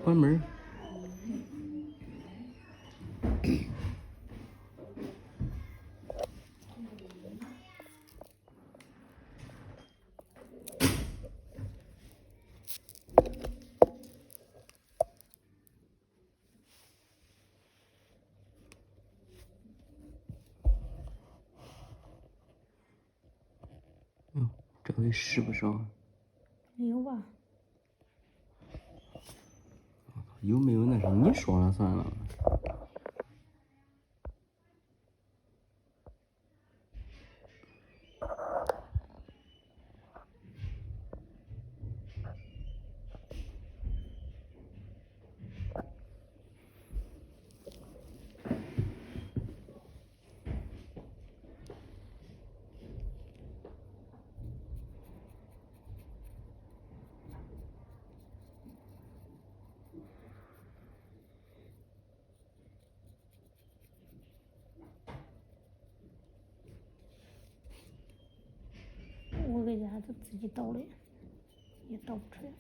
关门儿。这回湿不少？没有吧？有没有那是你说了算了。我搁家都自己倒的，也倒不出来。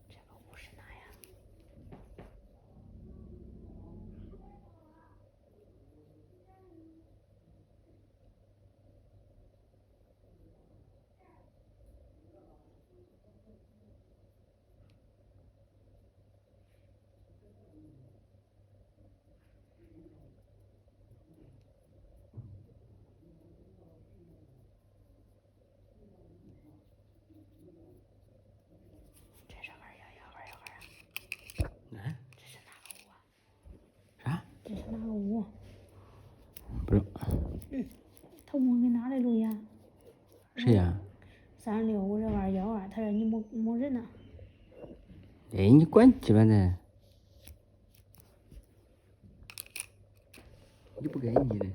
这个五是哪呀？这是211，211。哎，这是哪个屋啊？啥？这是哪个屋？不知道。他问我给哪里录呀？谁呀365212，他说你没人呢。哎，你管鸡巴的！你不该你的。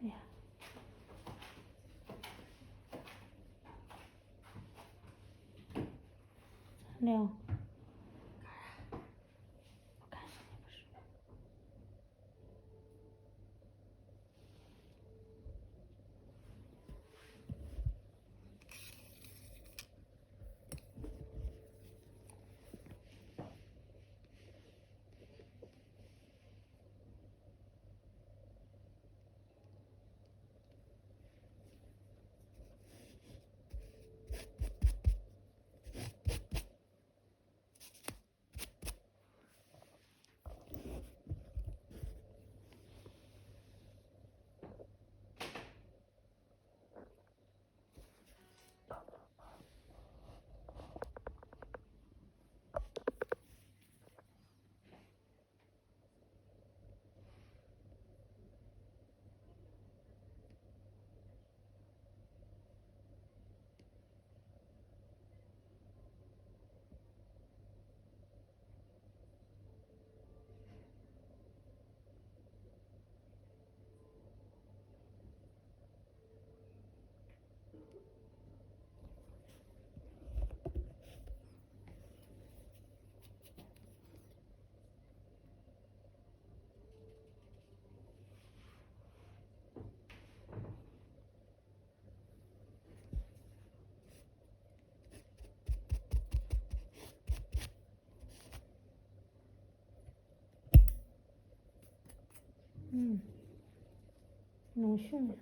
哎呀，亮。我看是你不是。弄熊的。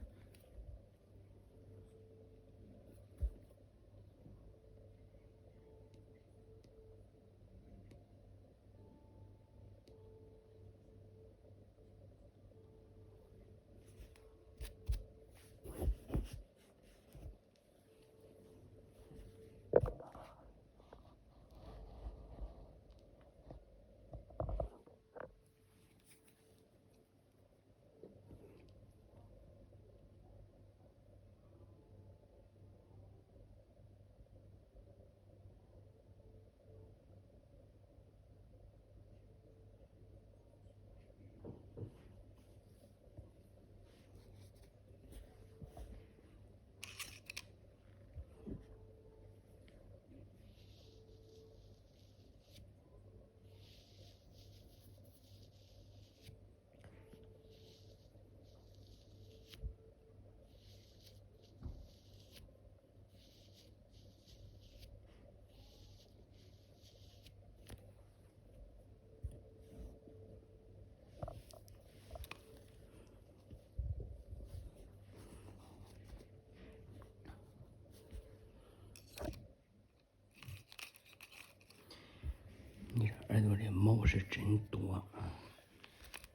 你这耳朵里毛是真多啊！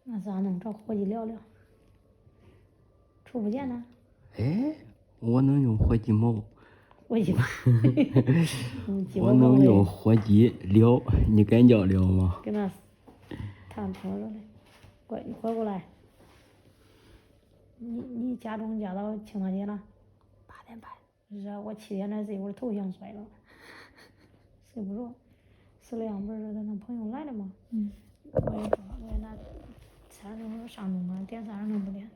那咋弄？找伙计聊聊。出不见呢？哎，我能用火鸡毛，伙计吧。我能用火鸡聊，你敢叫聊吗？跟他谈妥了嘞。乖，你快过来。你家中家到青岛街了？8点半。是我7点来睡，我头想摔了，睡不着。死了样不是他那朋友来了吗？我也拿30分上钟嘛，点30分不点。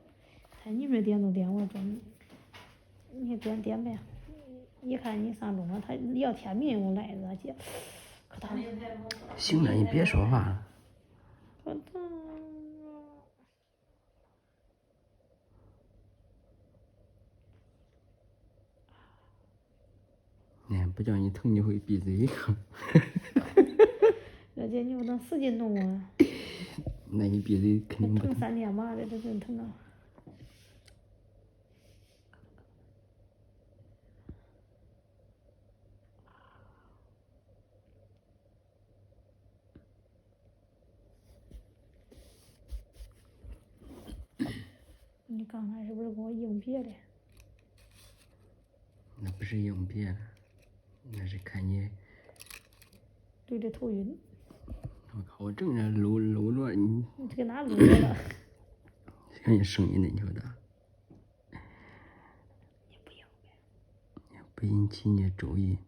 他你说点就点，我说你点呗。一看你上钟了，他要天明我来咋接？可他行了，你别说话了。可他哎，不叫你疼，你会闭嘴。这姐你不能使劲弄啊！那你闭嘴肯定不疼疼。3天吧，这真疼啊！你刚才是不是给我硬别的？那不是硬别的，那是看你。对着头晕。我靠！我正在搂着你。你这个哪搂着了？看你声音那球大，你不硬呗？不引起你注意。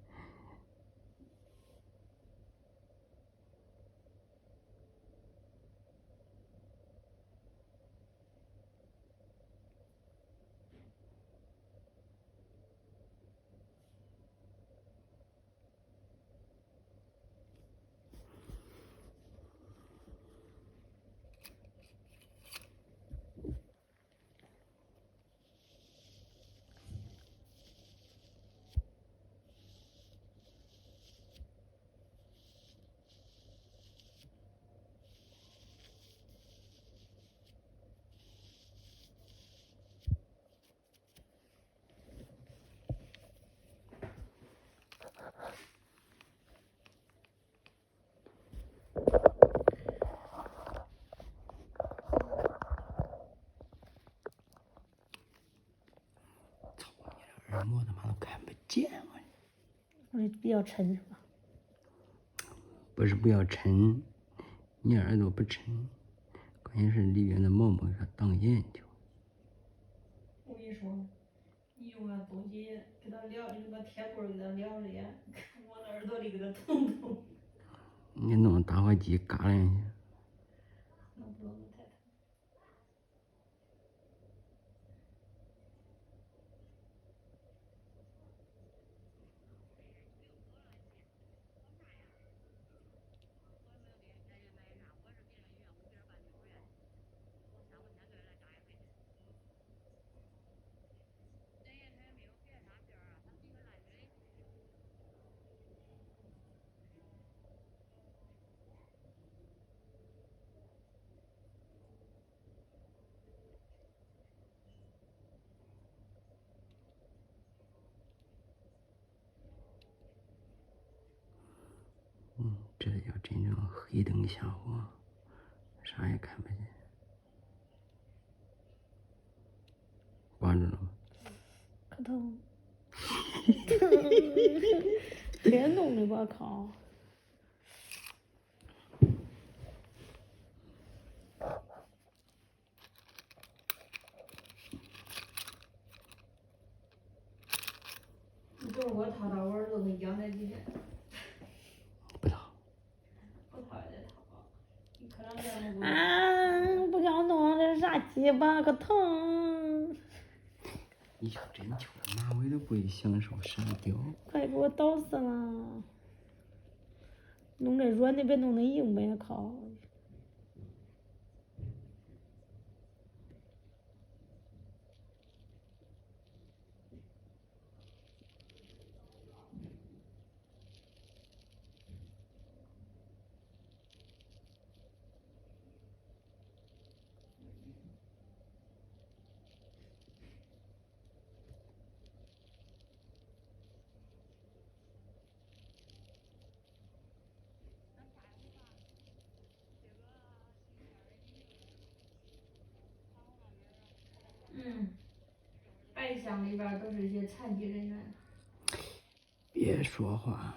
耳膜他妈都看不见我。我这比较沉是吧？不是不要沉，你耳朵不沉，关键是里边的毛毛给它挡眼睛。我跟你说，你用那东西给他撩，你把铁棍给他撩着眼，我的耳朵里给他疼疼。你弄打火机嘎两下。那不能太疼。这叫真正黑灯瞎火，啥也看不见。关住了吗？可疼。天动的吧靠！你就是我掏掏，我耳朵跟痒在底下。不掏。不掏也得掏。你可能这样啊！不想弄，这是啥鸡巴？可疼！你要真揪了马尾都不会享受啥掉。快给我捣死了！弄这软的，别弄那硬呗，靠！白箱里边都是一些残疾人员。别说话。